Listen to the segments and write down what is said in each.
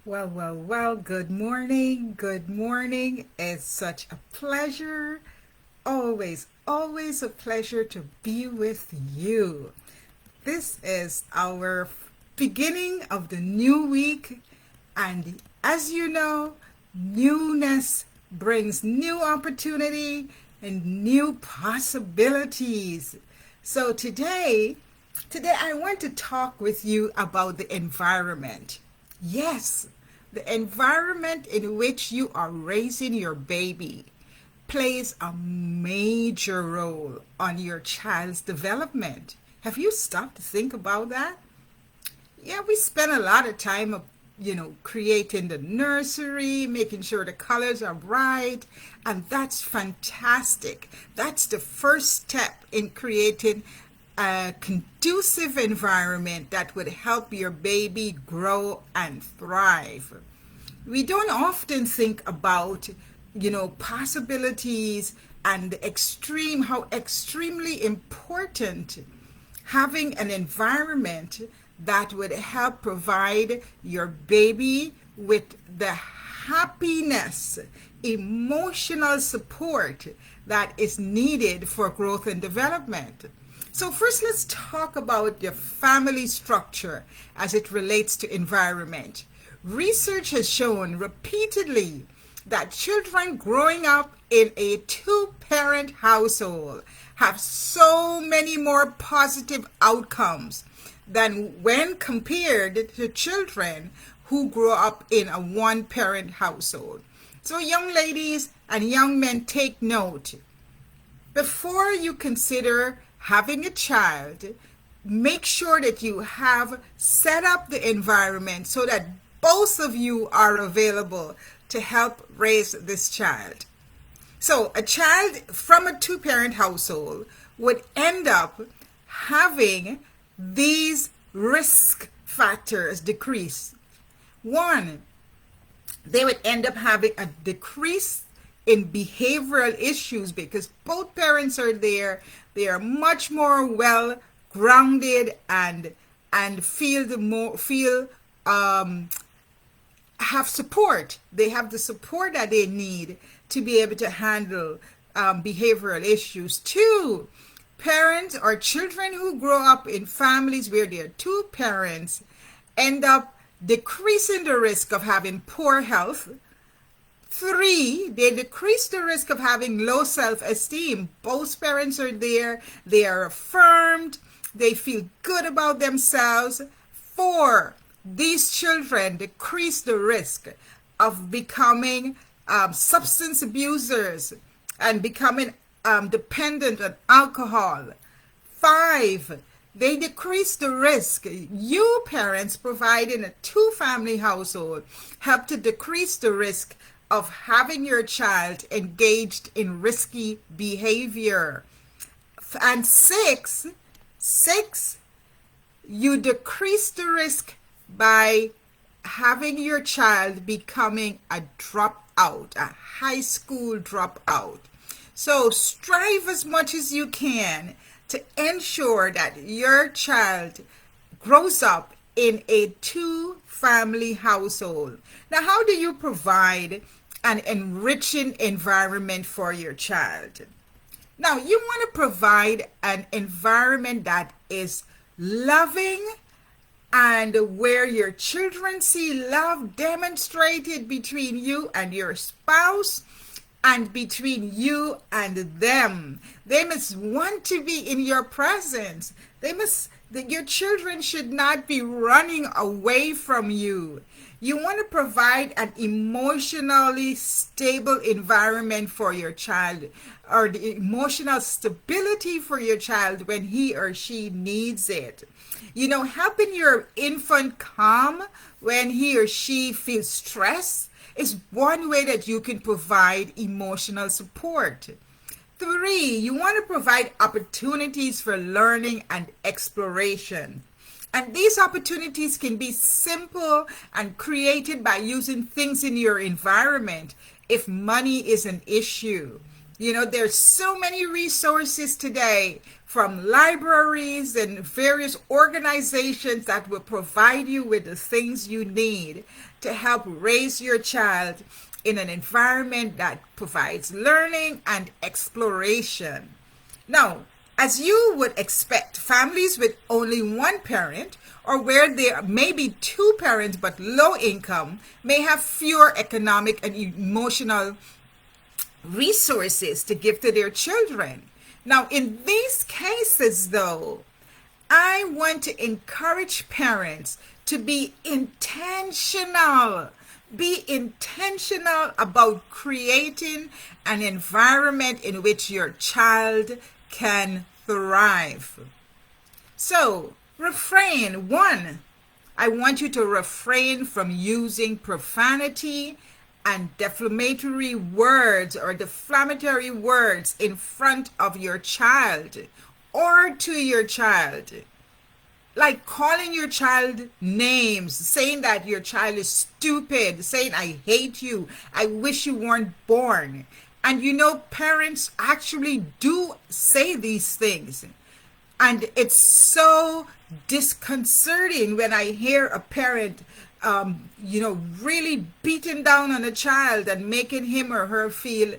Well, good morning. Good morning. It's such a pleasure. Always a pleasure to be with you. This is our beginning of the new week, and as you know, newness brings new opportunity and new possibilities. So today I want to talk with you about the environment. Yes, the environment in which you are raising your baby plays a major role on your child's development. Have you stopped to think about that? Yeah, we spend a lot of time, creating the nursery, making sure the colors are bright, and that's fantastic. That's the first step in creating a conducive environment that would help your baby grow and thrive. We don't often think about, possibilities and how extremely important having an environment that would help provide your baby with the happiness, emotional support that is needed for growth and development. So first, let's talk about the family structure as it relates to environment. Research has shown repeatedly that children growing up in a two-parent household have so many more positive outcomes than when compared to children who grow up in a one-parent household. So young ladies and young men, take note. Before you consider having a child, make sure that you have set up the environment so that both of you are available to help raise this child. So a child from a two-parent household would end up having these risk factors decrease. One, they would end up having a decrease in behavioral issues because both parents are there. They are much more well grounded and feel have support. They have the support that they need to be able to handle behavioral issues. Two, parents or children who grow up in families where there are two parents end up decreasing the risk of having poor health. Three, they decrease the risk of having low self-esteem. Both parents are there, they are affirmed, they feel good about themselves. Four, these children decrease the risk of becoming substance abusers and becoming dependent on alcohol. Five, they decrease the risk. You parents providing a two-family household help to decrease the risk of having your child engaged in risky behavior. And six, you decrease the risk by having your child becoming a dropout, a high school dropout. So strive as much as you can to ensure that your child grows up in a two-family household. Now, how do you provide an enriching environment for your child? Now, you want to provide an environment that is loving and where your children see love demonstrated between you and your spouse and between you and them. They must want to be in your presence. Your children should not be running away from you. You want to provide an emotionally stable environment for your child, or the emotional stability for your child when he or she needs it. Helping your infant calm when he or she feels stress is one way that you can provide emotional support. Three, you want to provide opportunities for learning and exploration. And these opportunities can be simple and created by using things in your environment if money is an issue. You know, there's so many resources today from libraries and various organizations that will provide you with the things you need to help raise your child in an environment that provides learning and exploration. Now, as you would expect, families with only one parent or where there may be two parents but low income may have fewer economic and emotional resources to give to their children. Now, in these cases, though, I want to encourage parents to be intentional. Be intentional about creating an environment in which your child can thrive. So, refrain. One, I want you to refrain from using profanity and defamatory words or deflammatory words in front of your child or to your child. Like calling your child names, saying that your child is stupid, saying, I hate you, I wish you weren't born. And you know, parents actually do say these things. And it's so disconcerting when I hear a parent, really beating down on a child and making him or her feel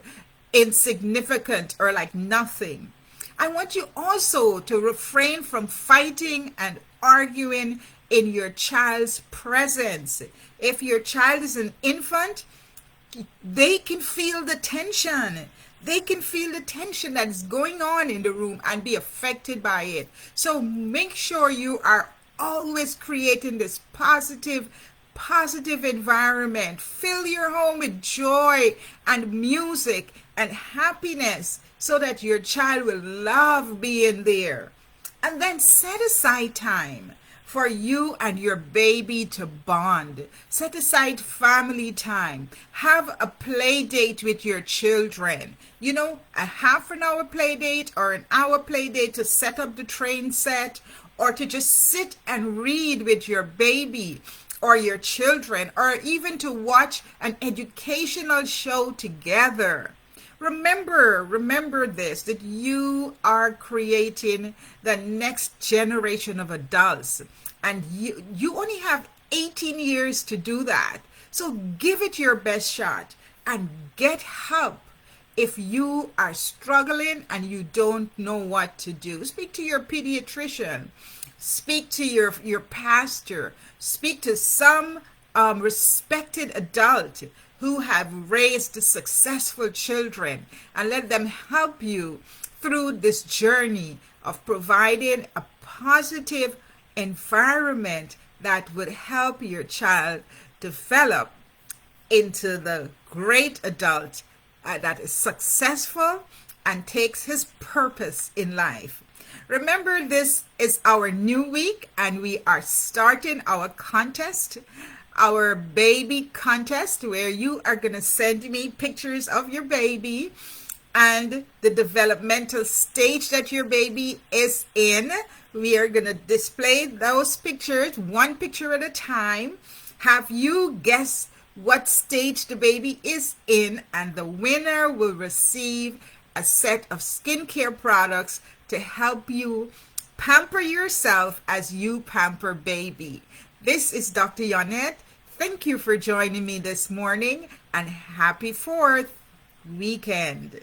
insignificant or like nothing. I want you also to refrain from fighting and arguing in your child's presence. If your child is an infant, they can feel the tension. They can feel the tension that is going on in the room and be affected by it. So make sure you are always creating this positive environment. Fill your home with joy and music and happiness so that your child will love being there. And then set aside time for you and your baby to bond. Set aside family time. Have a play date with your children. You know, a half an hour play date or an hour play date to set up the train set, or to just sit and read with your baby or your children, or even to watch an educational show together. Remember this, that you are creating the next generation of adults, and you only have 18 years to do that. So give it your best shot and get help. If you are struggling and you don't know what to do, speak to your pediatrician, speak to your pastor, speak to some respected adult who have raised successful children, and let them help you through this journey of providing a positive environment that would help your child develop into the great adult that is successful and takes his purpose in life. Remember, this is our new week and we are starting our contest, our baby contest, where you are going to send me pictures of your baby and the developmental stage that your baby is in. We are going to display those pictures, one picture at a time. Have you guess what stage the baby is in, and the winner will receive a set of skincare products to help you pamper yourself as you pamper baby. This is Dr. Yonette. Thank you for joining me this morning, and happy 4th weekend.